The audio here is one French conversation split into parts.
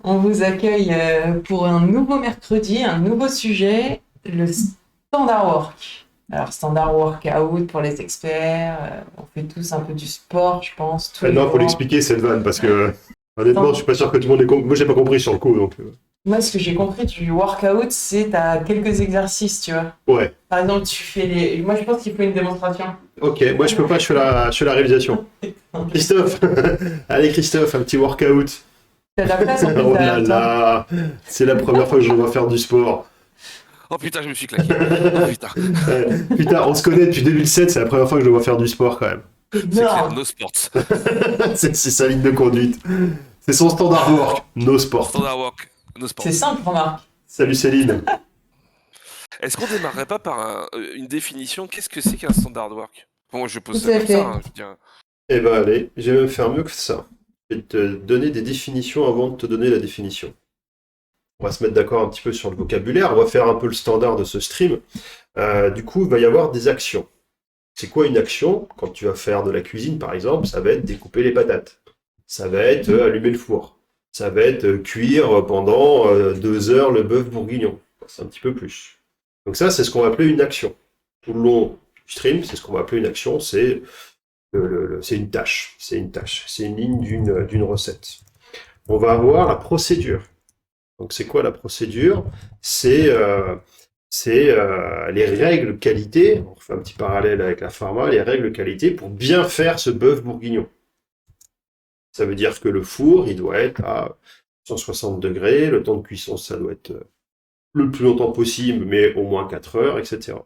On vous accueille pour un nouveau mercredi, un nouveau sujet, le standard work. Alors, standard workout pour les experts, on fait tous un peu du sport, je pense, tous Ah les non, faut jours. l'expliquer cette vanne parce que honnêtement, je Stand- suis pas sûr que tout le monde ait compris. Moi, j'ai pas compris sur le coup, donc Moi, ce que j'ai compris du workout, c'est t'as quelques exercices, tu vois. ouais. Par exemple, tu fais les... Moi, je pense qu'il faut une démonstration. Ok, moi je peux pas, je fais la réalisation. Christophe, allez Christophe, un petit workout. T'as de la place en plus Oh là derrière toi. là, c'est la première fois que je vois faire du sport. Oh putain, je me suis claqué. Oh putain. Putain, on se connaît depuis 2007, c'est la première fois que je le vois faire du sport quand même. C'est clair, Énorme. no sports. C'est sa ligne de conduite. C'est son standard work, no sport. Standard walk, no sports. C'est simple, remarque. Salut Céline. Est-ce qu'on démarrerait pas par une définition? Qu'est-ce que c'est qu'un standard work? Bon, moi je pose Tout ça à comme fait. ça, hein, je veux dire. Eh ben allez, je vais même faire mieux que ça. Je vais te donner des définitions avant de te donner la définition. On va se mettre d'accord un petit peu sur le vocabulaire, on va faire un peu le standard de ce stream. Du coup, il va y avoir des actions. C'est quoi une action? Quand tu vas faire de la cuisine, par exemple, ça va être découper les patates. Ça va être allumer le four. Ça va être cuire pendant 2 heures le bœuf bourguignon. C'est un petit peu plus. Donc ça, c'est ce qu'on va appeler une action. Tout le long du stream, c'est ce qu'on va appeler une action, c'est c'est une tâche. C'est une tâche. C'est une ligne d'une recette. On va avoir la procédure. Donc c'est quoi la procédure? C'est les règles qualité, on fait un petit parallèle avec la pharma, les règles qualité pour bien faire ce bœuf bourguignon. Ça veut dire que le four, il doit être à 160 degrés, le temps de cuisson, ça doit être le plus longtemps possible, mais au moins 4 heures, etc.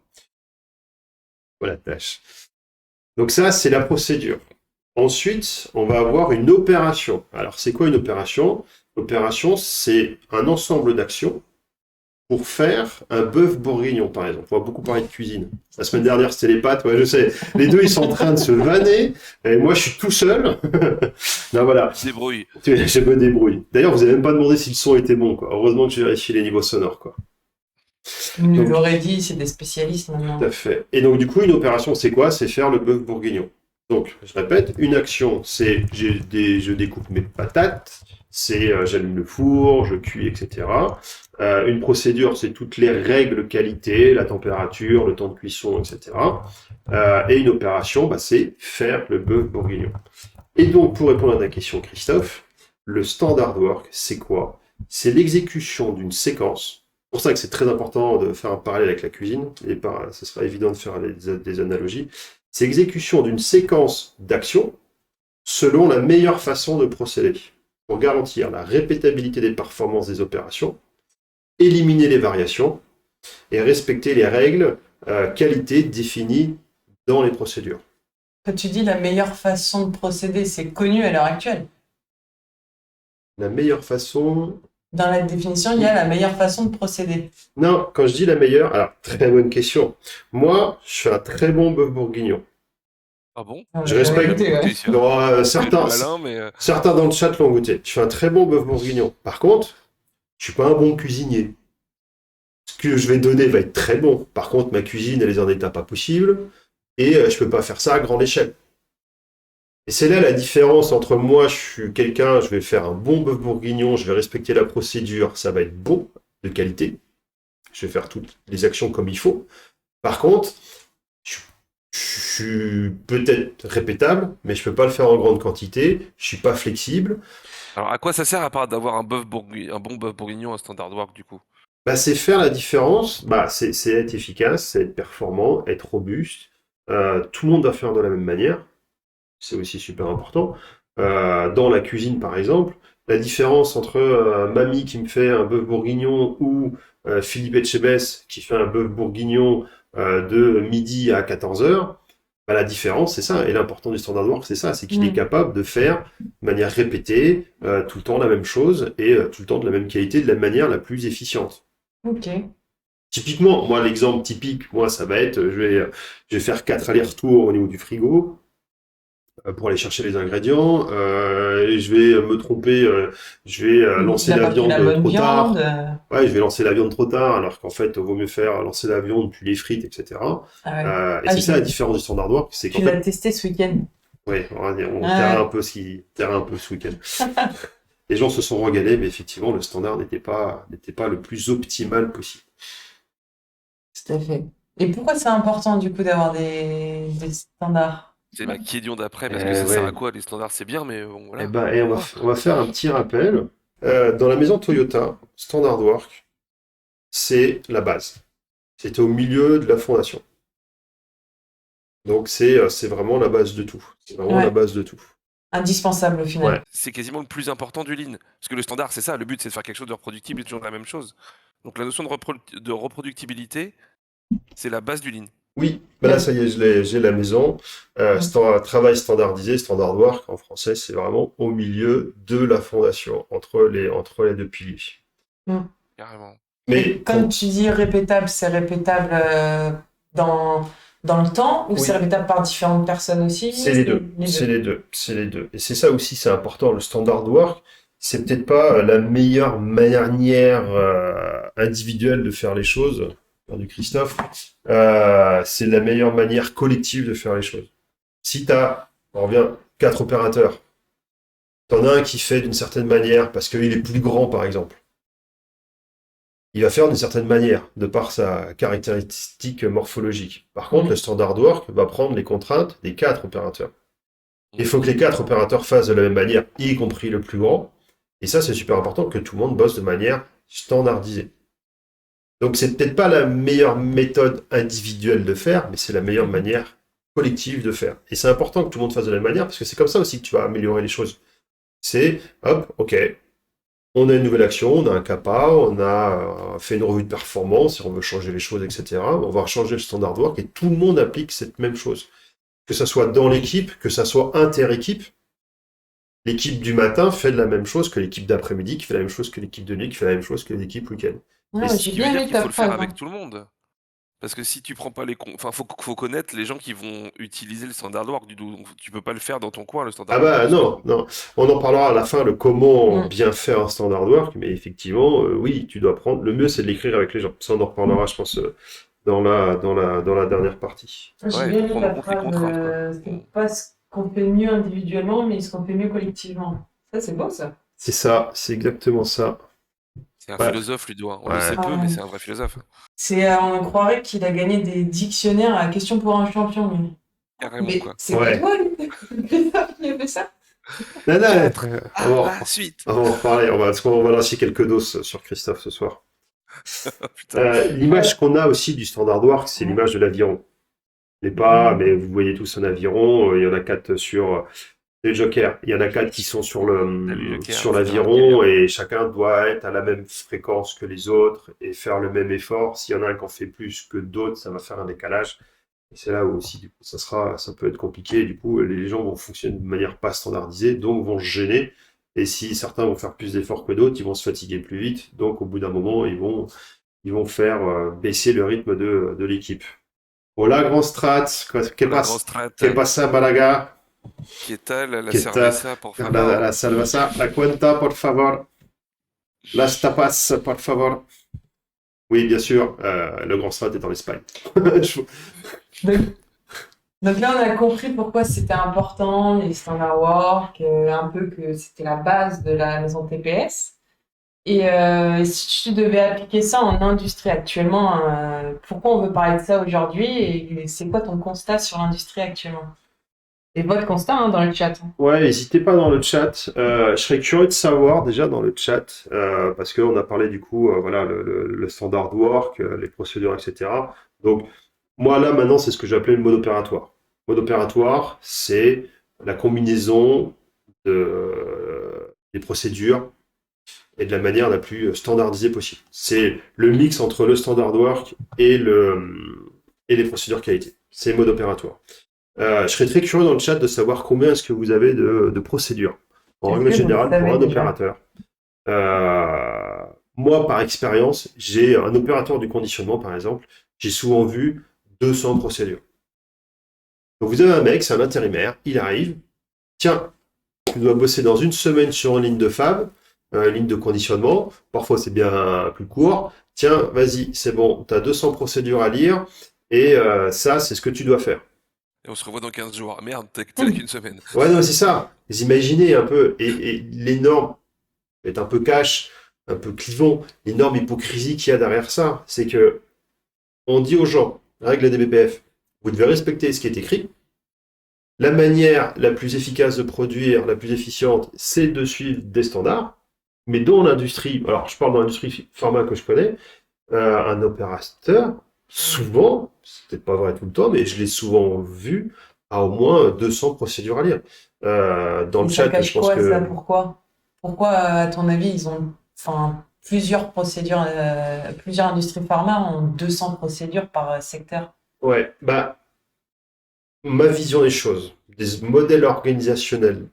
Voilà la tâche. Donc ça, c'est la procédure. Ensuite, on va avoir une opération. Alors c'est quoi une opération? L'opération, c'est un ensemble d'actions pour faire un bœuf bourguignon, par exemple. On va beaucoup parler de cuisine. La semaine dernière, c'était les pâtes. Ouais, je sais. Les deux, ils sont en train de se vanner. Et moi, je suis tout seul. Non, voilà. Se débrouille. Je me débrouille. D'ailleurs, vous avez même pas demandé si le son était bon, quoi. Heureusement que j'ai vérifié les niveaux sonores, quoi. Ils nous Donc, l'auraient dit, c'est des spécialistes maintenant. tout à fait. Et donc, du coup, une opération, c'est quoi? C'est faire le bœuf bourguignon. Donc, je répète, une action, c'est je découpe mes patates, c'est j'allume le four, je cuis, etc. Une procédure, c'est toutes les règles qualité, la température, le temps de cuisson, etc. Et une opération, bah, c'est faire le bœuf bourguignon. Et donc, pour répondre à ta question, Christophe, le standard work, c'est quoi? C'est l'exécution d'une séquence. C'est pour ça que c'est très important de faire un parallèle avec la cuisine, et ce sera évident de faire des analogies. C'est l'exécution d'une séquence d'actions selon la meilleure façon de procéder, pour garantir la répétabilité des performances des opérations, éliminer les variations et respecter les règles qualité définies dans les procédures. Quand tu dis la meilleure façon de procéder, c'est connu à l'heure actuelle. La meilleure façon... Dans la définition, il y a la meilleure façon de procéder. Non, quand je dis la meilleure, alors très bonne question. Moi, je fais un très bon bœuf bourguignon. Ah bon? On Je l'a jamais respecte. goûté, ouais. T'es sûr? Non, C'est certains, malin, mais certains dans le chat l'ont goûté. Je fais un très bon bœuf bourguignon. Par contre, je suis pas un bon cuisinier. Ce que je vais donner va être très bon. Par contre, ma cuisine, elle est en état pas possible. Et je peux pas faire ça à grande échelle. Et c'est là la différence entre moi, je suis quelqu'un, je vais faire un bon bœuf bourguignon, je vais respecter la procédure, ça va être bon, de qualité. Je vais faire toutes les actions comme il faut. Par contre, je suis peut-être répétable, mais je peux pas le faire en grande quantité, je suis pas flexible. alors à quoi ça sert à part d'avoir un un bon bœuf bourguignon, un standard work du coup? Bah, c'est faire la différence, bah, c'est être efficace, c'est être performant, être robuste. Tout le monde va faire de la même manière, c'est aussi super important. Dans la cuisine, par exemple, la différence entre Mamie qui me fait un bœuf bourguignon ou Philippe Etchebest qui fait un bœuf bourguignon de midi à 14 heures, bah, la différence, c'est ça. Et l'important du standard work, c'est ça, c'est qu'il est capable de faire de manière répétée, tout le temps la même chose et tout le temps de la même qualité, de la manière la plus efficiente. Ok. Typiquement, moi, l'exemple typique, moi, ça va être, je vais faire 4 allers-retours au niveau du frigo pour aller chercher les ingrédients. Et je vais me tromper, je vais lancer Tu n'as la pas pris la viande bonne trop tard. viande. Ouais, je vais lancer la viande trop tard, alors qu'en fait, il vaut mieux faire lancer la viande puis les frites, etc. Ah ouais. Et Ah, c'est ça la différence du standard work, c'est qu'en tu l'as fait, testé ce week-end. ouais, on Ah terrain ouais. un peu ce week-end. Les gens se sont régalés, mais effectivement, le standard n'était pas le plus optimal possible. Tout à fait. Et pourquoi c'est important du coup d'avoir des standards? C'est ma question d'après, parce que ça sert à Ouais. quoi? Les standards, c'est bien, mais bon, Eh voilà. ben, Pourquoi? on va faire un petit rappel. Dans la maison Toyota, Standard Work, c'est la base. C'était au milieu de la fondation. Donc c'est vraiment la base de tout. C'est vraiment la Ouais, base de tout. indispensable au Ouais. final. C'est quasiment le plus important du lean. Parce que le standard, c'est ça. Le but, c'est de faire quelque chose de reproductible et toujours la même chose. Donc la notion de reproductibilité, c'est la base du lean. Oui, ben là, ça y est, j'ai la maison. Travail standardisé, Standard Work, en français, c'est vraiment au milieu de la fondation, entre les deux piliers. Mm. Carrément. Mais Et comme tu dis répétable, c'est répétable dans, dans le temps ou oui, c'est répétable par différentes personnes aussi? c'est les deux. Les C'est deux. les deux. C'est les deux. Et c'est ça aussi, c'est important. Le Standard Work, c'est peut-être pas la meilleure manière individuelle de faire les choses, du Christophe. C'est la meilleure manière collective de faire les choses. Si on revient, 4 opérateurs, t'en as un qui fait d'une certaine manière, parce qu'il est plus grand, par exemple. Il va faire d'une certaine manière, de par sa caractéristique morphologique. Par contre, le Standard Work va prendre les contraintes des 4 opérateurs. Il faut que les 4 opérateurs fassent de la même manière, y compris le plus grand. Et ça, c'est super important que tout le monde bosse de manière standardisée. Donc, c'est peut-être pas la meilleure méthode individuelle de faire, mais c'est la meilleure manière collective de faire. Et c'est important que tout le monde fasse de la même manière, parce que c'est comme ça aussi que tu vas améliorer les choses. C'est, hop, ok, on a une nouvelle action, on a un CAPA, on a fait une revue de performance, et on veut changer les choses, etc. On va changer le standard work, et tout le monde applique cette même chose. Que ça soit dans l'équipe, que ça soit inter-équipe. L'équipe du matin fait de la même chose que l'équipe d'après-midi, qui fait la même chose que l'équipe de nuit, qui fait la même chose que l'équipe week-end. Ouais, Et ouais, Ce j'ai qui veut bien dire aimé qu'il ta faut le faire phrase, avec hein. tout le monde. Parce que si tu prends pas enfin, faut connaître les gens qui vont utiliser le standard work. Donc, tu peux pas le faire dans ton coin, le Ah standard work, bah de ce que je non, comprends. non. On en parlera à la fin, le comment Mm. bien faire un standard work, mais effectivement, oui, tu dois prendre. Le mieux, c'est de l'écrire avec les gens. Ça, on en reparlera, je pense, dans la dernière partie. J'ai Ouais, bien pour aimé prendre en ta compte les phrase, contraintes, quoi. c'est pas ce qu'on fait mieux individuellement, mais ce qu'on fait mieux collectivement. Ça, c'est beau, ça. C'est ça, c'est exactement ça. C'est un Ouais, philosophe, Ludo, hein. On le ouais. sait Ah peu, mais ouais. c'est un vrai philosophe. On croirait qu'il a gagné des dictionnaires à question pour un champion, lui. Carrément, Mais quoi. c'est pas Ouais. toi, lui, qui a fait ça? Non, non, 4 on à va, la suite. on va en reparler. Parce qu'on va lancer quelques doses sur Christophe ce soir. Oh, putain. L'image qu'on a aussi du standard work, c'est l'image de l'aviron. Mais vous voyez tous un aviron, il y en a 4 sur les jokers, il y en a 4 qui sont Salut, Joker, sur etc. l'aviron et chacun doit être à la même fréquence que les autres et faire le même effort. S'il y en a un qui en fait plus que d'autres, ça va faire un décalage. Et c'est là où aussi, du coup, ça peut être compliqué. Et du coup, les gens vont fonctionner de manière pas standardisée, donc vont se gêner. Et si certains vont faire plus d'efforts que d'autres, ils vont se fatiguer plus vite. Donc, au bout d'un moment, ils vont faire baisser le rythme de l'équipe. Hola, grand strat. La grosse strat. ¿Qué pasa, Malaga? ¿Qué tal la ¿Qué tal? cerveza, por favor? La cerveza, la cuenta, por favor. Las tapas, por favor. Oui, bien sûr, le grand strat est en Espagne. Je- Donc, donc là, on a compris pourquoi c'était important, les standard work, un peu que c'était la base de la maison TPS. Si tu devais appliquer ça en industrie actuellement, pourquoi on veut parler de ça aujourd'hui et c'est quoi ton constat sur l'industrie actuellement? Et votre constat hein, dans le chat. Ouais, n'hésitez pas dans le chat. Je serais curieux de savoir déjà dans le chat, parce qu'on a parlé du coup, voilà, le standard work, les procédures, etc. Donc, moi là maintenant, c'est ce que j'appelais le mode opératoire. Mode opératoire, c'est la combinaison des procédures et de la manière la plus standardisée possible. C'est le mix entre le standard work et les procédures qualité. C'est le mode opératoire. Je serais très curieux dans le chat de savoir combien est-ce que vous avez de procédures. En Est-ce règle que vous le générale, pour savez un déjà? opérateur. Moi, par expérience, j'ai un opérateur du conditionnement, par exemple, j'ai souvent vu 200 procédures. Donc vous avez un mec, c'est un intérimaire, il arrive, tiens, tu dois bosser dans une semaine sur une ligne de fab, ligne de conditionnement, parfois c'est bien plus court, tiens, vas-y, c'est bon, tu as 200 procédures à lire, et ça, c'est ce que tu dois faire. Et on se revoit dans 15 jours. Merde, t'es là qu'une semaine. Ouais, non, c'est ça. Vous imaginez un peu, et l'énorme être un peu cash, un peu clivant, l'énorme hypocrisie qu'il y a derrière ça, c'est que on dit aux gens, règle des BPF, vous devez respecter ce qui est écrit. La manière la plus efficace de produire, la plus efficiente, c'est de suivre des standards. Mais dans l'industrie, alors je parle dans l'industrie pharma que je connais, un opérateur, souvent, c'est peut-être pas vrai tout le temps, mais je l'ai souvent vu, a au moins 200 procédures à lire. Dans Et le ça chat, je cache pense quoi, ça? que... Pourquoi? Pourquoi, à ton avis, ils ont, enfin, plusieurs procédures, plusieurs industries pharma ont 200 procédures par secteur? Ouais, bah, ma vision des choses, des modèles organisationnels,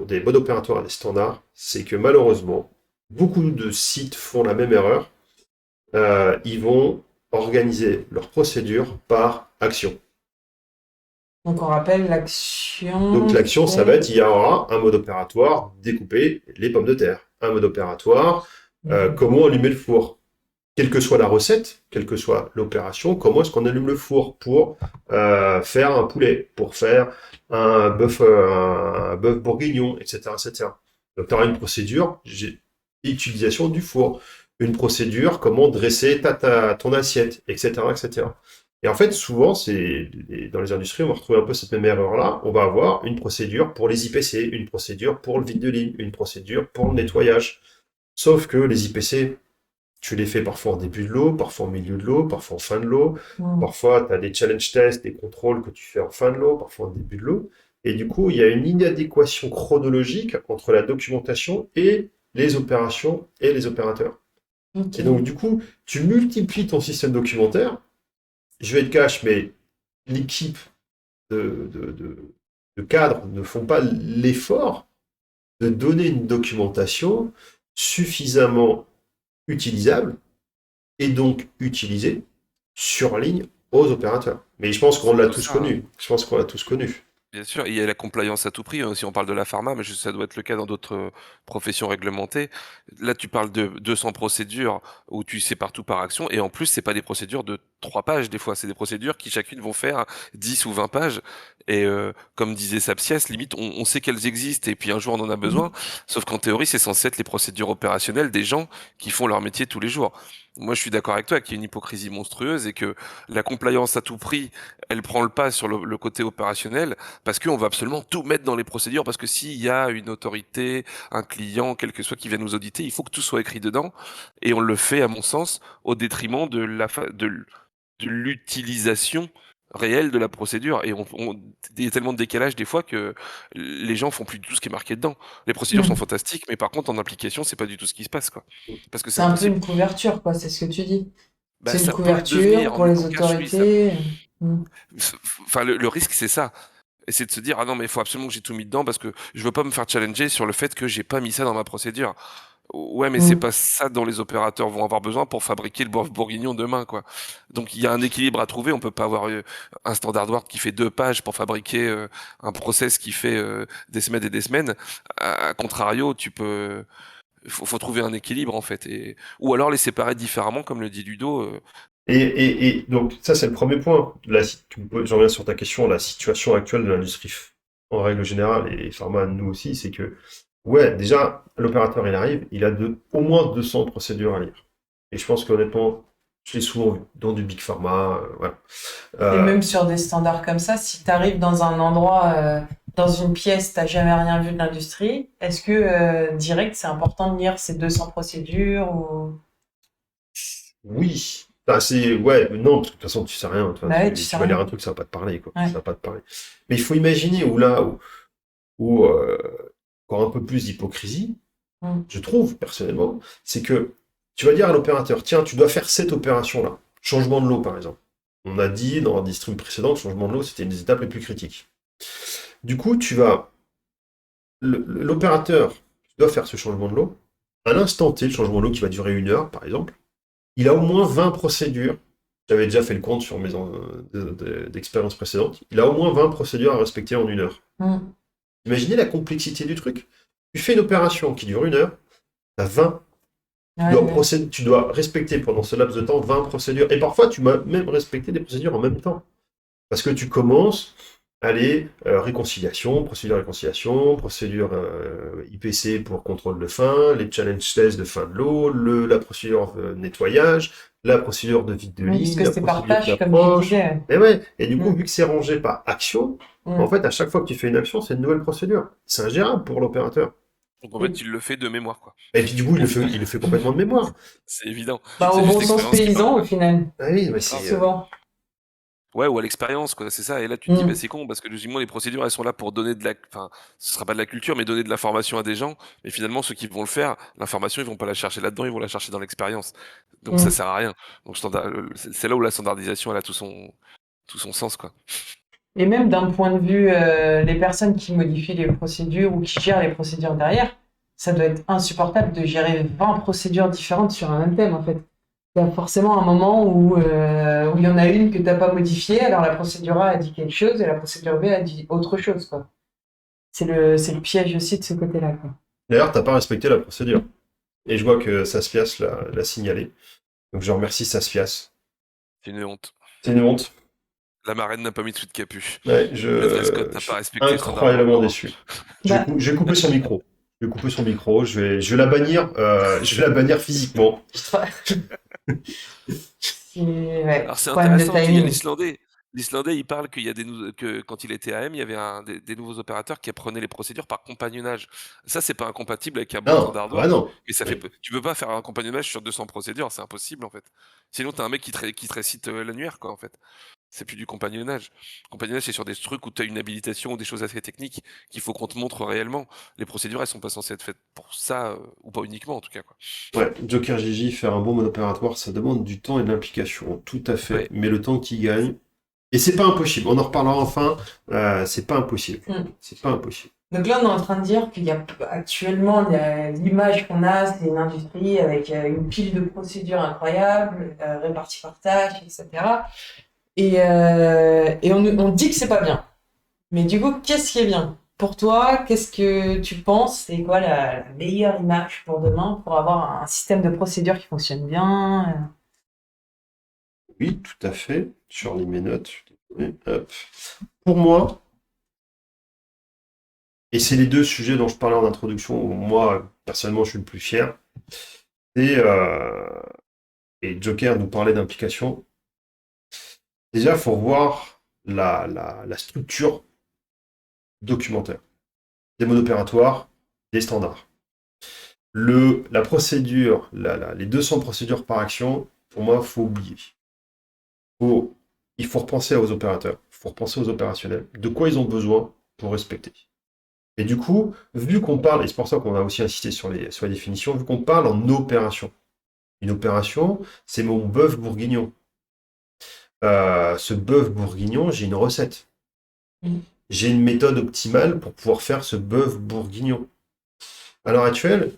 des modes opératoires et des standards, c'est que malheureusement, beaucoup de sites font la même erreur. Ils vont organiser leurs procédures par action. Donc, on rappelle l'action, Donc l'action, ça va c'est... être, il y aura un mode opératoire, découper les pommes de terre. Un mode opératoire, comment allumer le four. Quelle que soit la recette, quelle que soit l'opération, comment est-ce qu'on allume le four pour faire un poulet, pour faire un bœuf bourguignon, etc., etc. Donc tu auras une procédure, utilisation du four, une procédure, comment dresser ton assiette, etc., etc. Et en fait, souvent, dans les industries, on va retrouver un peu cette même erreur-là. On va avoir une procédure pour les IPC, une procédure pour le vide de ligne, une procédure pour le nettoyage. Sauf que les IPC, tu les fais parfois en début de l'eau, parfois au milieu de l'eau, parfois en fin de l'eau. Parfois, tu as des challenge tests, des contrôles que tu fais en fin de l'eau, parfois en début de l'eau. Et du coup, il y a une inadéquation chronologique entre la documentation et les opérations et les opérateurs. Ok. Et donc, du coup, tu multiplies ton système documentaire. Je vais être cash, mais l'équipe de cadres ne font pas l'effort de donner une documentation suffisamment utilisable et donc utilisée sur ligne aux opérateurs. Mais je pense qu'on C'est l'a tout tous ça, hein. connu. Je pense qu'on l'a tous connu. Bien sûr, il y a la compliance à tout prix, si on parle de la pharma, mais ça doit être le cas dans d'autres professions réglementées. Là, tu parles de 200 procédures où tu sépares tout par action, et en plus, c'est pas des procédures de 3 pages, des fois, c'est des procédures qui chacune vont faire 10 ou 20 pages. Et comme disait Sapsias, limite, on sait qu'elles existent, et puis un jour on en a besoin. Sauf qu'en théorie, c'est censé être les procédures opérationnelles des gens qui font leur métier tous les jours. Moi, je suis d'accord avec toi qu'il y a une hypocrisie monstrueuse et que la compliance à tout prix, elle prend le pas sur le côté opérationnel parce qu'on va absolument tout mettre dans les procédures, parce que s'il y a une autorité, un client, quel que soit qui vient nous auditer, il faut que tout soit écrit dedans, et on le fait, à mon sens, au détriment de l'utilisation réelle de la procédure. Et il y a tellement de décalage des fois que les gens font plus du tout ce qui est marqué dedans. Les procédures sont Mm. fantastiques, mais par contre, en application, c'est pas du tout ce qui se passe, quoi. Parce que c'est C'est un peu impossible. une couverture, quoi, c'est ce que tu dis. Bah, C'est une ça peut le couverture devenir, en pour les étant cash, oui, ça. autorités. Mm. Enfin, le risque, c'est ça. Et c'est de se dire, ah non, mais il faut absolument que j'ai tout mis dedans parce que je veux pas me faire challenger sur le fait que j'ai pas mis ça dans ma procédure. Ouais, mais c'est Mm. pas ça dont les opérateurs vont avoir besoin pour fabriquer le bœuf bourguignon demain, quoi. Donc il y a un équilibre à trouver. On peut pas avoir un standard Word qui fait 2 pages pour fabriquer un process qui fait des semaines et des semaines. À contrario, faut trouver un équilibre en fait, ou alors les séparer différemment, comme le dit Ludo. Et donc, ça, c'est le premier point. J'en reviens sur ta question, la situation actuelle de l'industrie en règle générale, et pharma, nous aussi, c'est que, ouais, déjà, l'opérateur, il arrive, il a au moins 200 procédures à lire. Et je pense qu'honnêtement, je l'ai souvent vu, dans du big pharma, voilà. Et Euh, même sur des standards comme ça, si tu arrives dans un endroit, dans une pièce, t'as jamais rien vu de l'industrie, est-ce que direct, c'est important de lire ces 200 procédures ou... oui. Bah, ouais, non, parce que de toute façon, tu sais rien. Enfin, Bah ouais, tu tu sais vas lire rien. un truc, ça va pas te parler, quoi. Ouais. Ça va pas te parler. Mais il faut imaginer où encore un peu plus d'hypocrisie, Mm. je trouve, personnellement, c'est que tu vas dire à l'opérateur, tiens, tu dois faire cette opération-là. Changement de l'eau, par exemple. On a dit dans des streams précédents que le changement de l'eau, c'était une des étapes les plus critiques. Du coup, l'opérateur doit faire ce changement de l'eau. À l'instant T, le changement de l'eau qui va durer 1 heure, par exemple, il a au moins 20 procédures. J'avais déjà fait le compte sur mes d'expériences précédentes. Il a au moins 20 procédures à respecter en 1 heure. Mm. Imaginez la complexité du truc. Tu fais une opération qui dure 1 heure, tu as 20. Ouais. Tu dois respecter pendant ce laps de temps 20 procédures. Et parfois, tu vas même respecter des procédures en même temps. Parce que tu commences allez, réconciliation, procédure IPC pour contrôle de fin, les challenge tests de fin de l'eau, la procédure nettoyage, la procédure de vide de Oui, ligne, puisque la c'est par procédure tâche, comme tu d'approche. disais. Et ouais, et du coup, Mm. vu que c'est rangé par action, Mm. en fait, à chaque fois que tu fais une action, c'est une nouvelle procédure. C'est ingérable pour l'opérateur. Donc en fait, tu le fais de mémoire, quoi. Et puis du coup, il le fait complètement de mémoire. C'est évident. Bah, C'est au juste bon sens l'expérience qui manque, paysan, au quoi. final, Ah oui, mais Grave. c'est... souvent. Ouais, ou à l'expérience, quoi, c'est ça. Et là, tu te dis, bah, Mm. c'est con, parce que logiquement, les procédures, elles sont là pour donner de la, enfin, ce sera pas de la culture, mais donner de l'information à des gens. Mais finalement, ceux qui vont le faire, l'information, ils vont pas la chercher là-dedans, ils vont la chercher dans l'expérience. Donc ça Mm. sert à rien. Donc c'est là où la standardisation, elle a tout son sens, quoi. Et même d'un point de vue, les personnes qui modifient les procédures ou qui gèrent les procédures derrière, ça doit être insupportable de gérer 20 procédures différentes sur un même thème, en fait. Il y a forcément un moment où il y en a une que tu n'as pas modifiée, alors la procédure A a dit quelque chose et la procédure B a dit autre chose, quoi. C'est le piège aussi de ce côté-là, quoi. D'ailleurs, t'as pas respecté la procédure. Et je vois que Saspias l'a signalé. Donc je remercie Saspias. C'est une honte. C'est une honte. La marraine n'a pas mis de sous de capuche. Ouais, Le dress code n'a je pas suis respecté le standard incroyablement World. déçu. Bah, Je vais couper son micro. Je vais la bannir. Je vais la bannir physiquement. ouais, Alors c'est problème de intéressant, tu il y a timing. l'Islandais. L'Islandais, il parle qu'il y a que quand il était AM, il y avait des nouveaux opérateurs qui apprenaient les procédures par compagnonnage. Ça, c'est pas incompatible avec un bon Non, standard ah bah work, non. mais ça fait, Oui. tu peux pas faire un compagnonnage sur 200 procédures, c'est impossible en fait. Sinon, t'as un mec qui te récite l'annuaire, quoi, en fait. C'est plus du compagnonnage. Compagnonnage, c'est sur des trucs où tu as une habilitation ou des choses assez techniques qu'il faut qu'on te montre réellement. Les procédures, elles sont pas censées être faites pour ça, ou pas uniquement en tout cas, quoi. Ouais, Joker Gigi, faire un bon mode opératoire, ça demande du temps et de l'implication. Tout à fait. Ouais. Mais le temps qu'il gagne. Et c'est pas impossible. On en reparlera enfin. C'est pas impossible. Mm. C'est pas impossible. Donc là, on est en train de dire qu'il y a actuellement l'image qu'on a, c'est une industrie avec une pile de procédures incroyables, réparties par tâches, etc. Et on dit que c'est pas bien. Mais du coup, qu'est-ce qui est bien? Pour toi, qu'est-ce que tu penses? C'est quoi la meilleure image pour demain pour avoir un système de procédures qui fonctionne bien? Oui, tout à fait. Je relis mes notes. Hop. Pour moi, et c'est les deux sujets dont je parlais en introduction, où moi, personnellement, je suis le plus fier, et, et Joker nous parlait d'implication. Déjà, il faut revoir la structure documentaire, des modes opératoires, des standards. La procédure, les 200 procédures par action, pour moi, il faut oublier. Il faut repenser aux opérateurs, il faut repenser aux opérationnels, de quoi ils ont besoin pour respecter. Et du coup, vu qu'on parle, et c'est pour ça qu'on a aussi insisté sur les définitions, vu qu'on parle en opération. Une opération, c'est mon bœuf bourguignon. Ce bœuf bourguignon, j'ai une recette. Mm. J'ai une méthode optimale pour pouvoir faire ce bœuf bourguignon. À l'heure actuelle,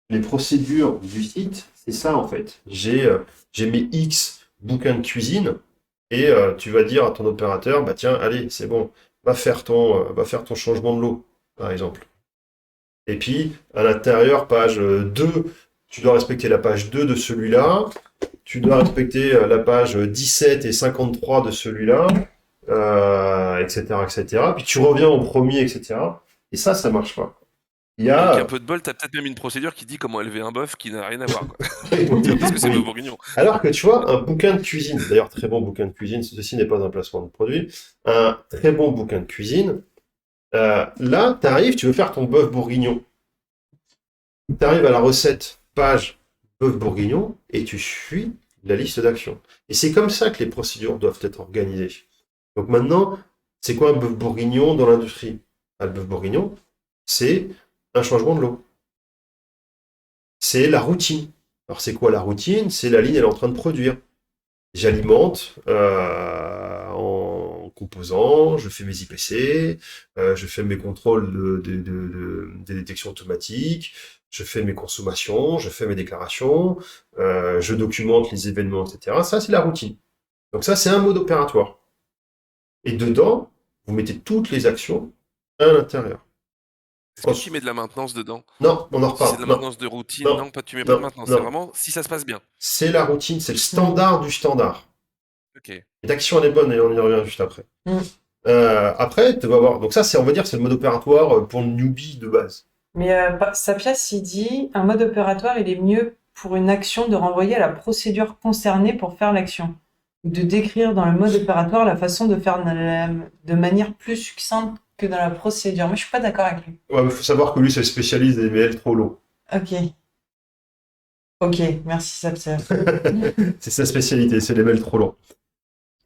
les procédures du site, c'est ça en fait. J'ai mes X bouquins de cuisine et tu vas dire à ton opérateur, bah tiens, allez, c'est bon, va faire ton changement de l'eau, par exemple. Et puis, à l'intérieur, page 2, tu dois respecter la page 2 de celui-là, tu dois respecter la page 17 et 53 de celui-là, etc., etc. Puis tu reviens au premier, etc. Et ça marche pas. Il y Avec a... un peu de bol, t'as peut-être même une procédure qui dit comment élever un bœuf qui n'a rien à voir, quoi. Parce que c'est Oui. bœuf bourguignon. Alors que tu vois, un bouquin de cuisine, d'ailleurs très bon bouquin de cuisine, ceci n'est pas un placement de produit, un très bon bouquin de cuisine, là, t'arrives, tu veux faire ton bœuf bourguignon. T'arrives à la recette, page bœuf bourguignon, et tu suis la liste d'actions. Et c'est comme ça que les procédures doivent être organisées. Donc maintenant, c'est quoi un bœuf bourguignon dans l'industrie? Le bœuf bourguignon, c'est un changement de l'eau. C'est la routine. Alors c'est quoi la routine? C'est la ligne, elle est en train de produire. J'alimente en composant, je fais mes IPC, je fais mes contrôles des détections automatiques, je fais mes consommations, je fais mes déclarations, je documente les événements, etc. Ça, c'est la routine. Donc ça, c'est un mode opératoire. Et dedans, vous mettez toutes les actions à l'intérieur. Est-ce que tu mets de la maintenance dedans? Non, on en Si c'est reparle. de la Non, maintenance de routine, non, non, pas, tu mets pas de non, maintenance. C'est non. vraiment si ça se passe bien. C'est la routine, c'est le standard du standard. Ok. Et l'action, elle est bonne et on y revient juste après. Mm. Après, tu vas voir. Donc ça, c'est, on va dire, c'est le mode opératoire pour le newbie de base. Mais sa pièce, il dit un mode opératoire, il est mieux pour une action de renvoyer à la procédure concernée pour faire l'action. Ou de décrire dans le mode opératoire la façon de faire de manière plus succincte que dans la procédure. Moi, je suis pas d'accord avec lui. Ouais, mais faut savoir que lui, c'est le spécialiste des ML trop longs. Ok. Ok, merci Sapser. C'est sa spécialité, c'est les ML trop longs.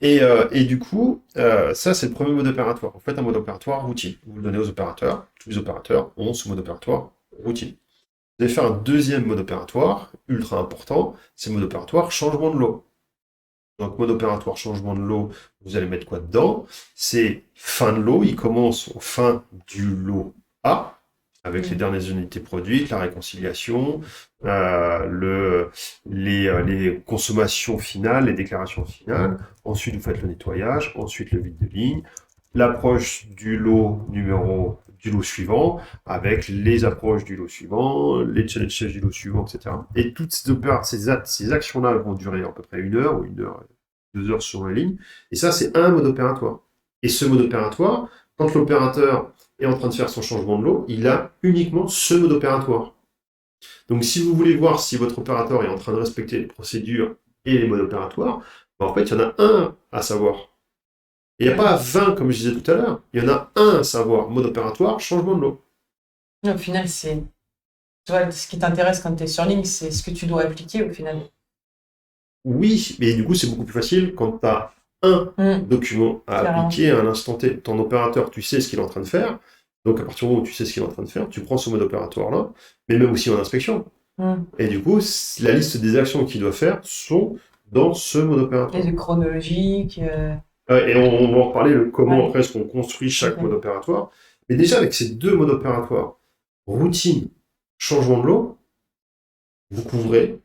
Et du coup, ça, c'est le premier mode opératoire. Vous faites un mode opératoire routine. Vous le donnez aux opérateurs. Tous les opérateurs ont ce mode opératoire routine. Vous allez faire un deuxième mode opératoire, ultra important, c'est le mode opératoire changement de lot. Donc, mode opératoire changement de lot, vous allez mettre quoi dedans? C'est fin de lot, il commence au fin du lot A, avec les dernières unités produites, la réconciliation, les consommations finales, les déclarations finales. Ensuite, vous faites le nettoyage, ensuite le vide de ligne, l'approche du lot du lot suivant, avec les approches du lot suivant, les challenges du lot suivant, etc. Et toutes ces actions-là vont durer à peu près 1 heure ou 1 heure, 2 heures sur la ligne. Et ça, c'est un mode opératoire. Et ce mode opératoire, quand l'opérateur est en train de faire son changement de lot, il a uniquement ce mode opératoire. Donc si vous voulez voir si votre opérateur est en train de respecter les procédures et les modes opératoires, en fait, il y en a un à savoir. Il n'y a pas 20, comme je disais tout à l'heure. Il y en a un à savoir, mode opératoire, changement de lot. Au final, c'est. Tu vois, ce qui t'intéresse quand tu es sur ligne, c'est ce que tu dois appliquer au final. Oui, mais du coup, c'est beaucoup plus facile quand tu as un document à appliquer à un instant T. Ton opérateur, tu sais ce qu'il est en train de faire. Donc, à partir du moment où tu sais ce qu'il est en train de faire, tu prends ce mode opératoire-là, mais même aussi en inspection. Et du coup, la liste des actions qu'il doit faire sont dans ce mode opératoire. Et de chronologique. Et on va en reparler, comment après est-ce qu'on construit chaque mode opératoire. Mais déjà, avec ces deux modes opératoires, routine, changement de lot, vous couvrez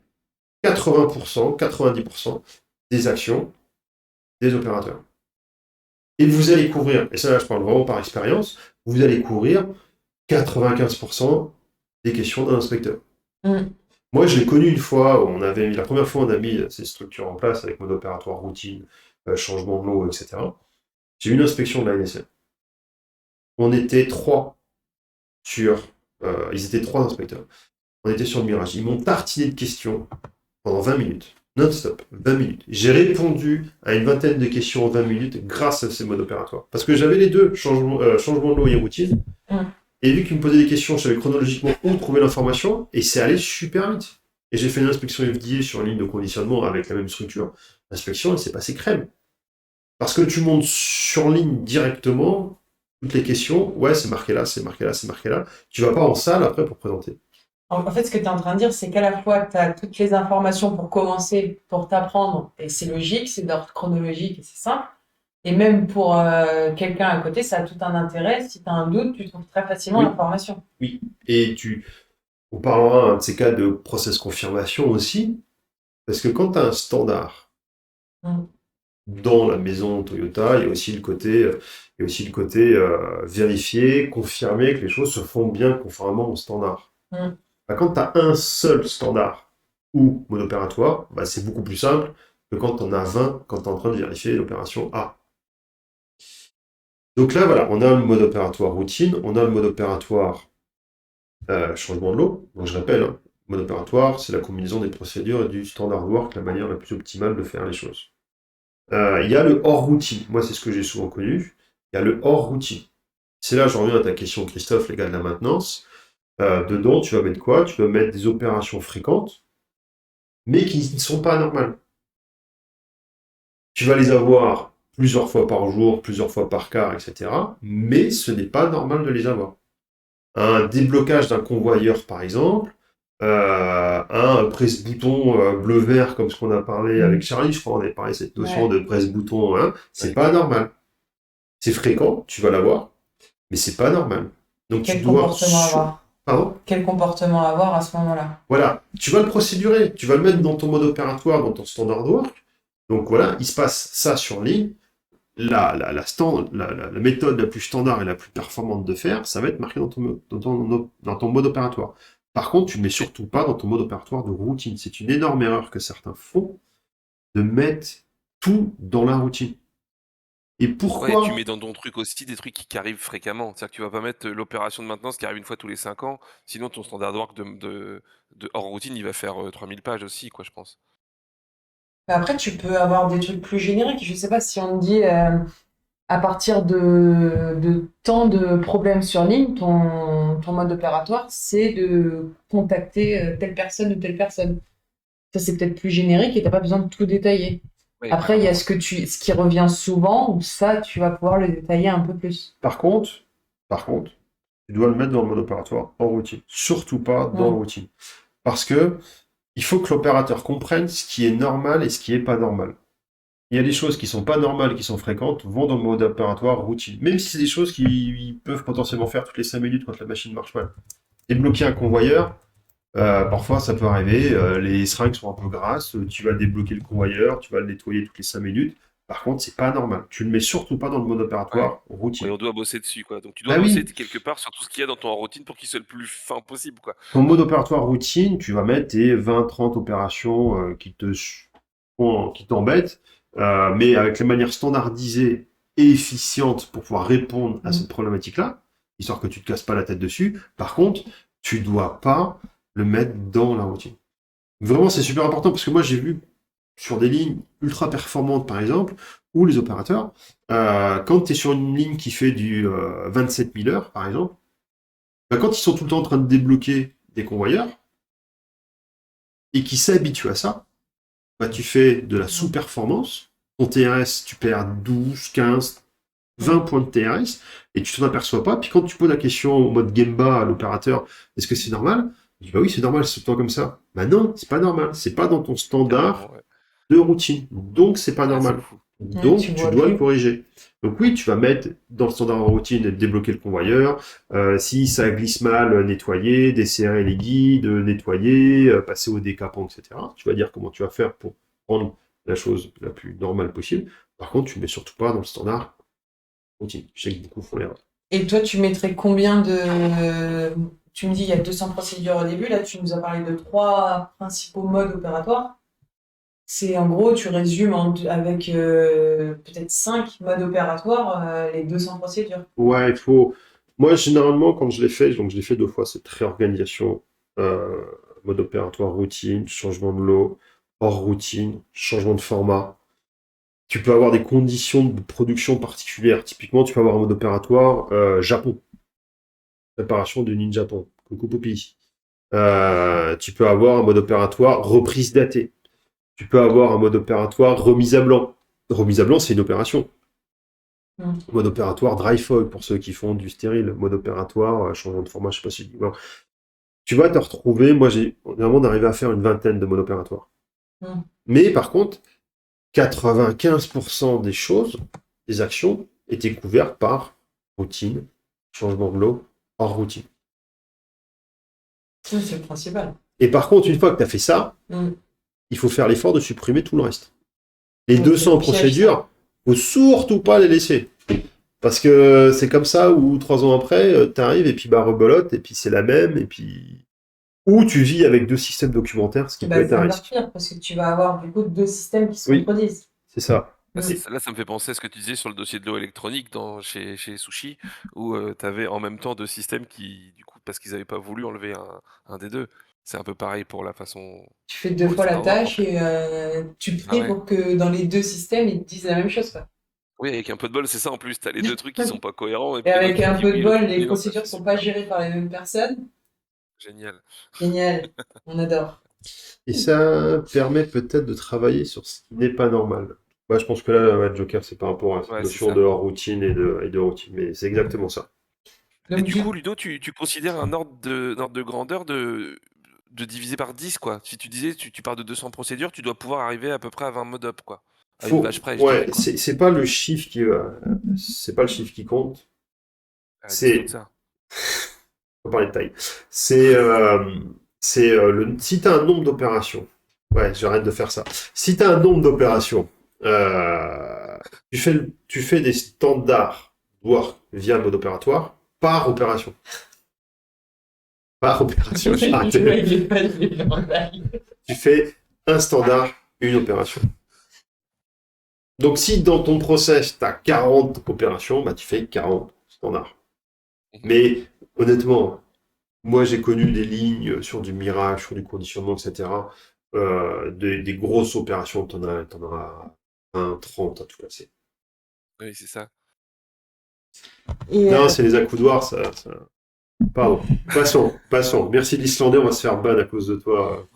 80%, 90% des actions des opérateurs. Et vous allez couvrir, et ça là je parle vraiment par expérience, vous allez couvrir 95% des questions d'un inspecteur. Moi, je l'ai connu une fois, la première fois on a mis ces structures en place avec mode opératoire routine, changement de lot, etc. J'ai eu une inspection de la NSM. On était ils étaient 3 inspecteurs. On était sur le Mirage. Ils m'ont tartiné de questions pendant 20 minutes. Non-stop, 20 minutes. J'ai répondu à une vingtaine de questions en 20 minutes grâce à ces modes opératoires. Parce que j'avais les deux, changement de lot et routine. Et vu qu'ils me posaient des questions, je savais chronologiquement où trouver l'information, et c'est allé super vite. Et j'ai fait une inspection FDA sur une ligne de conditionnement avec la même structure. L'inspection, elle s'est passée crème. Parce que tu montes sur ligne directement, toutes les questions, ouais, c'est marqué là, c'est marqué là, c'est marqué là. Tu vas pas en salle après pour présenter. En fait, ce que tu es en train de dire, c'est qu'à la fois, tu as toutes les informations pour commencer, pour t'apprendre, et c'est logique, c'est d'ordre chronologique, et c'est simple. Et même pour quelqu'un à côté, ça a tout un intérêt. Si tu as un doute, tu trouves très facilement l'information. Oui, et on parlera un de ces cas de process confirmation aussi, parce que quand tu as un standard dans la maison Toyota, il y a aussi le côté vérifier, confirmer que les choses se font bien conformément au standard. Quand tu as un seul standard ou mode opératoire, c'est beaucoup plus simple que quand on a 20, quand tu es en train de vérifier l'opération A. Donc là, voilà, on a le mode opératoire routine, on a le mode opératoire changement de lot. Donc je rappelle, mode opératoire, c'est la combinaison des procédures et du standard work, la manière la plus optimale de faire les choses. Il y a le hors routine. Moi, c'est ce que j'ai souvent connu. Il y a le hors routine. C'est là, j'en reviens à ta question, Christophe, les gars de la maintenance. Dedans, tu vas mettre quoi? Tu vas mettre des opérations fréquentes, mais qui ne sont pas normales. Tu vas les avoir plusieurs fois par jour, plusieurs fois par quart, etc. Mais ce n'est pas normal de les avoir. Un déblocage d'un convoyeur, par exemple, un presse-bouton bleu-vert, comme ce qu'on a parlé avec Charlie, je crois, on avait parlé de cette notion de presse-bouton, c'est pas normal. C'est fréquent, tu vas l'avoir, mais c'est pas normal. Donc Quel comportement avoir? Pardon? Quel comportement avoir à ce moment-là? Voilà, tu vas le procédurer, tu vas le mettre dans ton mode opératoire, dans ton standard work. Donc voilà, il se passe ça sur ligne. La méthode la plus standard et la plus performante de faire, ça va être marqué dans ton mode opératoire. Par contre, tu ne mets surtout pas dans ton mode opératoire de routine. C'est une énorme erreur que certains font de mettre tout dans la routine. Et Ouais, et tu pourquoi? mets dans ton truc aussi des trucs qui arrivent fréquemment. C'est-à-dire que tu vas pas mettre l'opération de maintenance qui arrive une fois tous les 5 ans, sinon ton standard work de hors routine, il va faire 3000 pages aussi, quoi, je pense. Mais après, tu peux avoir des trucs plus génériques. Je sais pas si on te dit à partir de tant de problèmes sur ligne, ton mode opératoire, c'est de contacter telle personne ou telle personne. Ça, c'est peut-être plus générique et t'as pas besoin de tout détailler. Ouais, Après, il y a carrément, ouais. ce qui revient souvent, où ça, tu vas pouvoir le détailler un peu plus. Par contre, par contre, tu dois le mettre dans le mode opératoire en routine. Surtout pas dans le Mm. routine. Parce que il faut que l'opérateur comprenne ce qui est normal et ce qui est pas normal. Il y a des choses qui sont pas normales, qui sont fréquentes, vont dans le mode opératoire routine. Même si c'est des choses qui peuvent potentiellement faire toutes les 5 minutes quand la machine marche mal. Débloquer un convoyeur, parfois ça peut arriver, les seringues sont un peu grasses, tu vas débloquer le convoyeur, tu vas le nettoyer toutes les 5 minutes. Par contre, c'est pas normal. Tu le mets surtout pas dans le mode Ouais. opératoire Ouais, routine. on doit bosser dessus, quoi. Donc tu dois Bah bosser oui, quelque part sur tout ce qu'il y a dans ton routine pour qu'il soit le plus fin possible, quoi. ton mode opératoire routine, tu vas mettre tes 20-30 opérations qui t'embêtent, mais avec les manières standardisées et efficientes pour pouvoir répondre à Mm. cette problématique-là, histoire que tu te casses pas la tête dessus. Par contre, tu dois pas le mettre dans la routine. Vraiment, c'est super important parce que moi, j'ai vu sur des lignes ultra performantes, par exemple, où les opérateurs, quand tu es sur une ligne qui fait du 27 000 heures, par exemple, bah, quand ils sont tout le temps en train de débloquer des convoyeurs et qui s'habituent à ça, bah, tu fais de la sous-performance. Ton TRS, tu perds 12, 15, 20 Mm. points de TRS et tu t'en aperçois pas. Puis quand tu poses la question au mode Gemba à l'opérateur, est-ce que c'est normal? Il dit bah oui, c'est normal, c'est tout le temps comme ça. Bah non, c'est pas normal. C'est pas dans ton standard Carrément, ouais. de routine. Donc, c'est pas Ah, c'est normal. fou. Ouais, tu Donc, tu vois dois le plus. corriger. Donc oui, tu vas mettre dans le standard en routine débloquer le convoyeur. Si ça glisse mal, nettoyer, desserrer les guides, nettoyer, passer au décapant, etc. Tu vas dire comment tu vas faire pour rendre la chose la plus normale possible. Par contre, tu ne mets surtout pas dans le standard routine. Je sais que beaucoup font l'erreur. Et toi, tu mettrais combien de... Tu me dis, il y a 200 procédures au début. Là, tu nous as parlé de trois principaux modes opératoires. C'est en gros, tu résumes avec peut-être 5 modes opératoires les 200 procédures. Ouais, il faut. Moi, généralement, quand je l'ai fait, donc je l'ai fait 2 fois, cette réorganisation, euh, mode opératoire routine, changement de lot, hors routine, changement de format. Tu peux avoir des conditions de production particulières. Typiquement, tu peux avoir un mode opératoire Japon, préparation du Ninja Japon, coucou Poupie. Tu peux avoir un mode opératoire reprise datée. Tu peux avoir un mode opératoire remise à blanc. Remise à blanc, c'est une opération. Mm. Mode opératoire dry fog pour ceux qui font du stérile. Mode opératoire, changement de format, je sais pas si. Bon. Tu vas te retrouver, moi j'ai vraiment d'arriver à faire une vingtaine de modes opératoires. Mm. Mais par contre, 95% des choses, des actions, étaient couvertes par routine, changement de lot, hors routine. Ça, c'est le principal. Et par contre, une fois que tu as fait ça, Mm. il faut faire l'effort de supprimer tout le reste. Les Ouais, c'est le 200 piège, procédures, ça. faut surtout pas les laisser. Parce que c'est comme ça où 3 ans après, tu arrives et puis bah rebelote, et puis c'est la même, et puis. Ou tu vis avec 2 systèmes documentaires, ce qui peut Bah, être c'est un encore risque. pire parce que tu vas avoir du coup deux systèmes qui se Oui, contredisent. c'est ça. Là, Mm. là, ça me fait penser à ce que tu disais sur le dossier de l'eau électronique chez Sushi, où tu avais en même temps deux systèmes qui, du coup, parce qu'ils n'avaient pas voulu enlever un des deux. C'est un peu pareil pour la façon, Tu fais deux pour le fois la standard work, en tâche fait. et tu Ah pries ouais. pour que dans les deux systèmes, ils te disent la même chose, quoi. Oui, avec un peu de bol, c'est ça en plus. T'as les deux trucs qui sont pas cohérents, et Et puis l'autre avec qui un dit peu oui, de et l'autre bol, qui dit les non, ça procédures fait sont pas super. gérées par les mêmes personnes. Génial. Génial, on adore. Et ça permet peut-être de travailler sur ce qui n'est pas normal. Bah, je pense que là, ouais, Joker, c'est par rapport à cette Ouais, c'est notion ça. de hors routine et de routine. Mais c'est exactement ça. Et Donc du du coup, Ludo, tu considères un ordre de grandeur de diviser par 10, quoi. Si tu disais, tu pars de 200 procédures, tu dois pouvoir arriver à peu près à 20 mode up, quoi. À une vache près, je dirais, Ouais, quoi. c'est pas le chiffre c'est pas le chiffre qui compte. Dis-nous de C'est, ça. on va parler de taille. C'est, si t'as un nombre d'opérations. Ouais, j'arrête de faire ça. Si t'as un nombre d'opérations, tu fais des standards work via le mode opératoire par opération. Par opération, j'ai tu vois, arrêté. il est pas il est en blague. Tu fais un standard, une opération. Donc, si dans ton process, tu as 40 opérations, bah, tu fais 40 standards. Mais honnêtement, moi, j'ai connu des lignes sur du mirage, sur du conditionnement, etc. Des grosses opérations, t'en auras 20, 30 à tout casser. Oui, c'est ça. Et, Non, c'est les accoudoirs, ça... Pardon. Passons. Merci l'Islandais, on va se faire ban à cause de toi.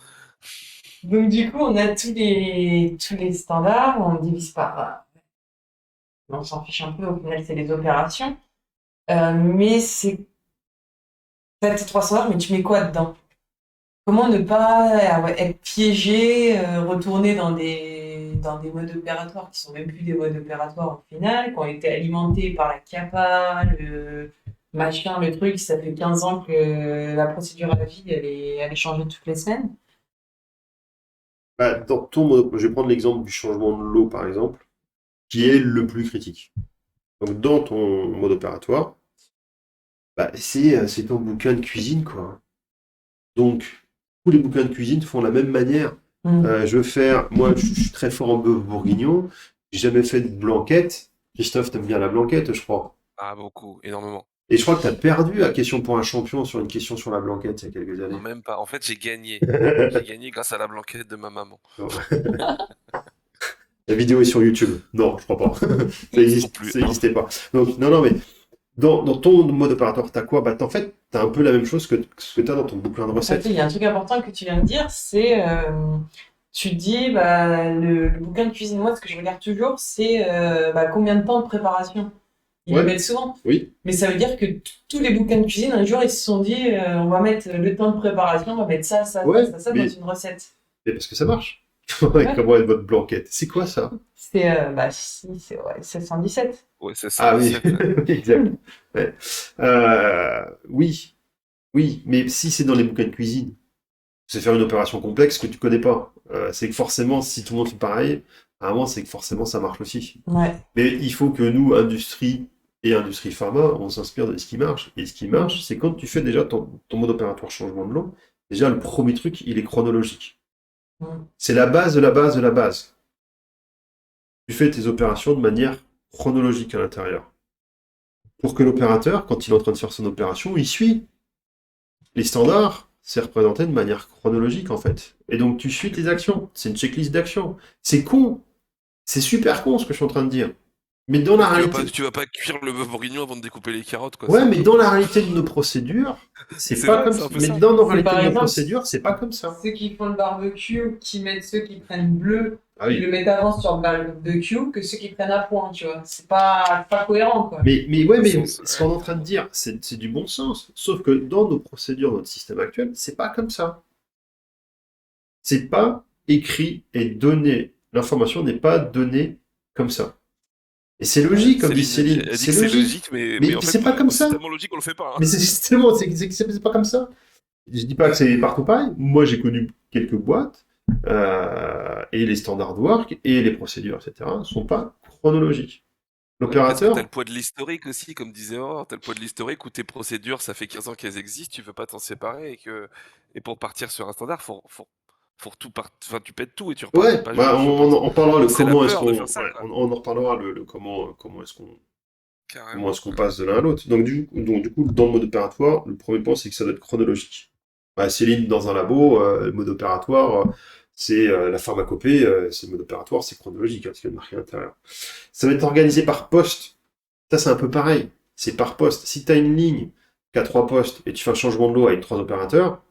donc, du coup, on a tous les standards, on divise par. On s'en fiche un peu, au final, c'est les opérations. Mais c'est. T'as tes 3 standards, mais tu mets quoi dedans? Comment ne pas être piégé, retourner dans des modes opératoires qui sont même plus des modes opératoires au final, qui ont été alimentés par la CAPA, le machin, le truc, ça fait 15 ans que la procédure à vie, elle est changée toutes les semaines. Bah, dans ton mode, je vais prendre l'exemple du changement de l'eau, par exemple, qui est le plus critique. Donc, dans ton mode opératoire, bah, c'est ton bouquin de cuisine, quoi. Donc, tous les bouquins de cuisine font de la même manière. Moi, je suis très fort en bœuf bourguignon. J'ai jamais fait de blanquette. Christophe, t'aimes bien la blanquette, je crois. Ah, beaucoup, énormément. Et je crois que t'as perdu à Question pour un champion sur une question sur la blanquette il y a quelques Non, années. même pas. En fait, j'ai gagné. J'ai gagné grâce à la blanquette de ma maman. La vidéo est sur YouTube. Non, je crois pas. Non plus. Ça n'existait pas. Donc, non, mais dans ton mode opératoire, t'as quoi? Bah, en fait, t'as un peu la même chose que ce que t'as dans ton bouquin de recettes. Il y a un truc important que tu viens de dire, c'est tu te dis bah, le bouquin de cuisine, moi ce que je regarde toujours, c'est combien de temps de préparation. Ils le Ouais. mettent souvent. Oui. Mais ça veut dire que tous les bouquins de cuisine, un jour, ils se sont dit on va mettre le temps de préparation, on va mettre ça Ouais, dans mais- une recette. Mais parce que ça marche. Ouais. Comment est votre blanquette? C'est quoi ça? C'est ouais, 717. Ouais, c'est Ah oui, 117. exact. Ouais. Oui, oui, mais si c'est dans les bouquins de cuisine, c'est faire une opération complexe que tu connais pas. C'est que forcément, si tout le monde fait pareil, à un moment, c'est que forcément ça marche aussi. Ouais. Mais il faut que nous, industrie et industrie pharma, on s'inspire de ce qui marche. Et ce qui marche, c'est quand tu fais déjà ton mode opératoire changement de l'eau, déjà le premier truc, il est chronologique. Mm. C'est la base de la base de la base. Tu fais tes opérations de manière chronologique à l'intérieur. Pour que l'opérateur, quand il est en train de faire son opération, il suit. Les standards, c'est représenté de manière chronologique en fait. Et donc tu suis tes actions. C'est une checklist d'actions. C'est con. C'est super con ce que je suis en train de dire. Mais dans la réalité. Tu vas pas cuire le bœuf bourguignon avant de découper les carottes, quoi. Ouais, C'est un mais peu- dans la réalité de nos procédures, c'est C'est pas vrai, comme c'est ça. un peu Mais ça. dans nos C'est réalités par de nos exemple, procédures, c'est pas comme ça. ceux qui font le barbecue, qui mettent ceux qui prennent bleu, Ah ils oui. le mettent avant sur le barbecue que ceux qui prennent à point, tu vois. C'est pas cohérent, quoi. Mais ouais, mais Sens, ce qu'on est en train de dire, c'est du bon sens. Sauf que dans nos procédures, notre système actuel, c'est pas comme ça. C'est pas écrit et donné. L'information n'est pas donnée comme ça. Et c'est logique, comme dit Céline. elle dit C'est que c'est logique. logique, mais Mais en fait, c'est pas comme c'est ça. tellement logique qu'on le fait pas. Hein. Mais c'est pas comme ça. Je dis pas que c'est partout pareil. Moi, j'ai connu quelques boîtes, et les standard work et les procédures, etc., ne sont pas chronologiques. Parce que L'opérateur, t'as le poids de l'historique aussi, comme disait Aurore, t'as le poids de l'historique où tes procédures, ça fait 15 ans qu'elles existent, tu veux pas t'en séparer et pour partir sur un standard, faut tout enfin, tu pètes tout et tu repars d'une ouais, page bah, blanche, je pense. on parlera de C'est la comment est-ce peur de qu'on, faire ça, ouais, quoi. on en reparlera le comment Carrément. est-ce qu'on passe de l'un à l'autre. Donc du coup, dans le mode opératoire, le premier point, c'est que ça doit être chronologique. Bah, Céline, dans un labo, le mode opératoire, c'est la pharmacopée, c'est le mode opératoire, c'est chronologique, hein, parce qu'il y a marqué à l'intérieur. Ça va être organisé par poste. Ça, c'est un peu pareil. C'est par poste. Si tu as une ligne qui a 3 postes et tu fais un changement de lot avec 3 opérateurs,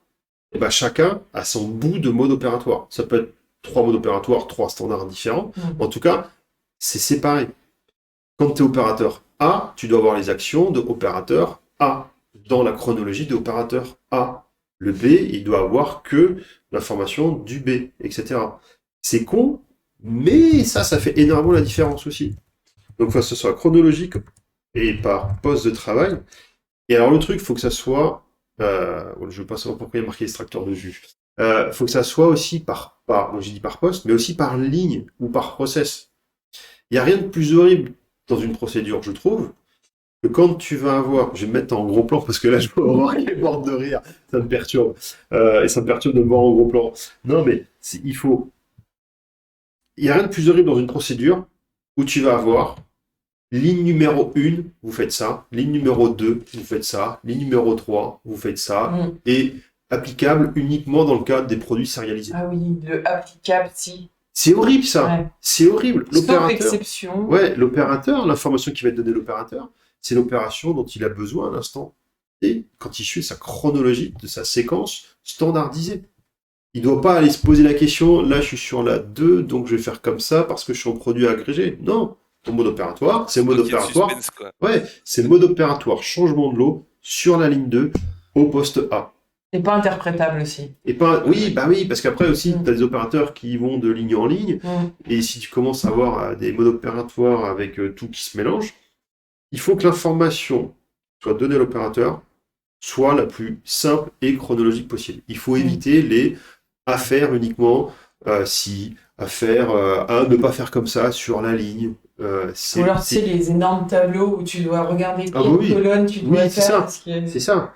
et ben chacun a son bout de mode opératoire. Ça peut être 3 modes opératoires, 3 standards différents. En tout cas, c'est séparé. Quand tu es opérateur A, tu dois avoir les actions de opérateur A dans la chronologie de opérateur A. Le B, il doit avoir que l'information du B, etc. C'est con, mais ça fait énormément la différence aussi. Donc, il faut que ce soit chronologique et par poste de travail. Et alors, le truc, il faut que ça soit... je ne veux pas savoir pourquoi il y a marqué extracteur de jus. Il faut que ça soit aussi moi j'ai dit par poste, mais aussi par ligne ou par process. Il n'y a rien de plus horrible dans une procédure, je trouve, que quand tu vas avoir... Je vais me mettre en gros plan, parce que là, je vois Aurore qui est morte de rire. Ça me perturbe. Et ça me perturbe de me voir en gros plan. Non, mais il n'y a rien de plus horrible dans une procédure où tu vas avoir ligne numéro 1, vous faites ça, ligne numéro 2, vous faites ça, ligne numéro 3, vous faites ça, et applicable uniquement dans le cadre des produits sérialisés. Ah oui, le applicable, si. C'est horrible ça, Ouais. c'est horrible. Sauf exception. Ouais, l'opérateur, l'information qui va être donnée à l'opérateur, c'est l'opération dont il a besoin à l'instant. Et quand il suit sa chronologie de sa séquence standardisée. Il ne doit pas aller se poser la question, là je suis sur la 2, donc je vais faire comme ça parce que je suis en produit agrégé. Non, ton mode opératoire, c'est le mode opératoire. Suspense, quoi. Ouais, c'est le mode opératoire changement de l'eau sur la ligne 2 au poste A. Et pas interprétable aussi. Et pas, oui, bah oui, parce qu'après aussi, tu as des opérateurs qui vont de ligne en ligne, et si tu commences à avoir des modes opératoires avec tout qui se mélange, il faut que l'information soit donnée à l'opérateur soit la plus simple et chronologique possible. Il faut éviter les à faire uniquement, à faire, à ne pas faire comme ça sur la ligne. Ou alors, tu sais, les énormes tableaux où tu dois regarder quelle colonne tu dois faire. C'est ça. Parce que... C'est ça.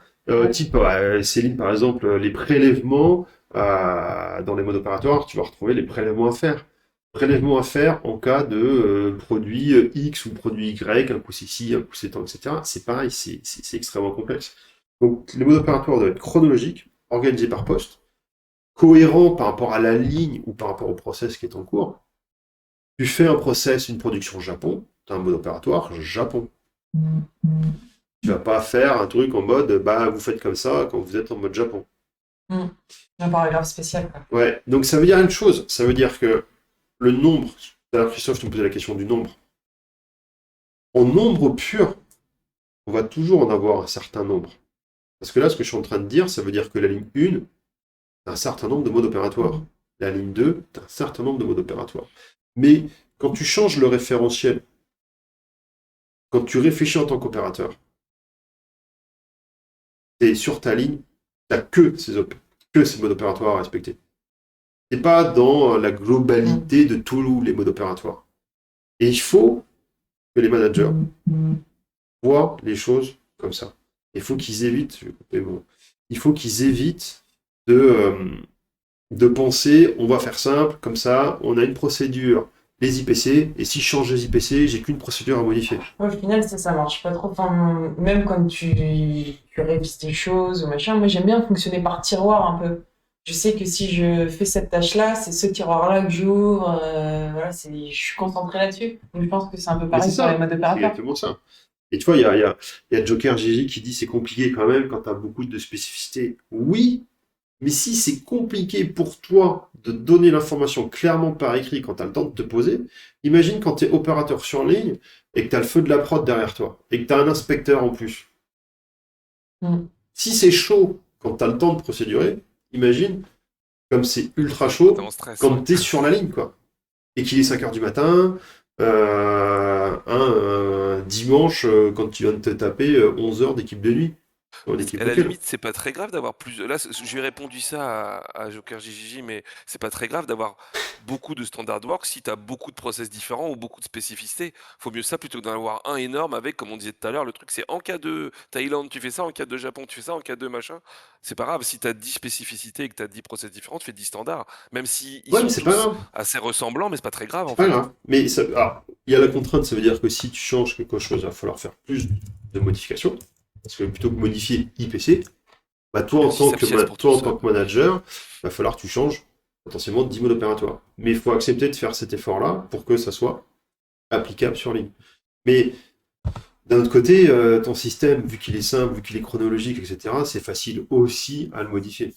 Type, Céline, par exemple, les prélèvements, dans les modes opératoires, tu vas retrouver les prélèvements à faire. Prélèvements à faire en cas de produit X ou produit Y, un coup c'est ci, un coup c'est tant, etc. C'est pareil, c'est extrêmement complexe. Donc, les modes opératoires doivent être chronologiques, organisés par poste, cohérents par rapport à la ligne ou par rapport au process qui est en cours. Tu fais un process, une production Japon, tu as un mode opératoire Japon. Tu vas pas faire un truc en mode, vous faites comme ça quand vous êtes en mode Japon. Un paragraphe spécial, quoi. Ouais, donc ça veut dire une chose, ça veut dire que le nombre, tout à l'heure Christophe, tu me posais la question du nombre. En nombre pur, on va toujours en avoir un certain nombre. Parce que là, ce que je suis en train de dire, ça veut dire que la ligne 1, a un certain nombre de modes opératoires. La ligne 2, a un certain nombre de modes opératoires. Mais quand tu changes le référentiel, quand tu réfléchis en tant qu'opérateur, et sur ta ligne, tu n'as que ces modes opératoires à respecter. Tu n'es pas dans la globalité de tous les modes opératoires. Et il faut que les managers voient les choses comme ça. Il faut qu'ils évitent, de penser, on va faire simple, comme ça, on a une procédure, les IPC, et si je change les IPC, j'ai qu'une procédure à modifier. Au final, ça marche pas trop. Enfin, même quand tu révises des choses ou machin, moi j'aime bien fonctionner par tiroir un peu. Je sais que si je fais cette tâche-là, c'est ce tiroir-là que j'ouvre. Je suis concentré là-dessus. Donc je pense que c'est un peu pareil sur les modes C'est opérateurs. exactement ça. Et tu vois, il y a Joker Gigi qui dit c'est compliqué quand même quand tu as beaucoup de spécificités. Oui, mais si c'est compliqué pour toi de donner l'information clairement par écrit quand tu as le temps de te poser, imagine quand tu es opérateur sur ligne et que tu as le feu de la prod derrière toi et que tu as un inspecteur en plus. Si c'est chaud quand tu as le temps de procédurer, imagine comme c'est ultra chaud quand tu es sur la ligne, quoi. Et qu'il est 5h du matin, dimanche, quand tu viens de te taper 11 heures d'équipe de nuit. À la limite, c'est pas très grave d'avoir plus. Là, j'ai répondu ça à Joker JJJ, mais c'est pas très grave d'avoir beaucoup de standard work si tu as beaucoup de process différents ou beaucoup de spécificités. Faut mieux ça plutôt que d'en avoir un énorme avec, comme on disait tout à l'heure, le truc c'est en cas de Thaïlande, tu fais ça, en cas de Japon, tu fais ça, en cas de machin. C'est pas grave, si tu as 10 spécificités et que tu as 10 process différents, tu fais 10 standards. Même si ils sont tous assez ressemblants, mais c'est pas très grave en fait. Pas grave. Mais il y a la contrainte, ça veut dire que si tu changes quelque chose, il va falloir faire plus de modifications. Parce que plutôt que modifier IPC, toi, en tant que manager, il va falloir que tu changes potentiellement 10 modes opératoires. Mais il faut accepter de faire cet effort-là pour que ça soit applicable sur ligne. Mais d'un autre côté, ton système, vu qu'il est simple, vu qu'il est chronologique, etc., c'est facile aussi à le modifier.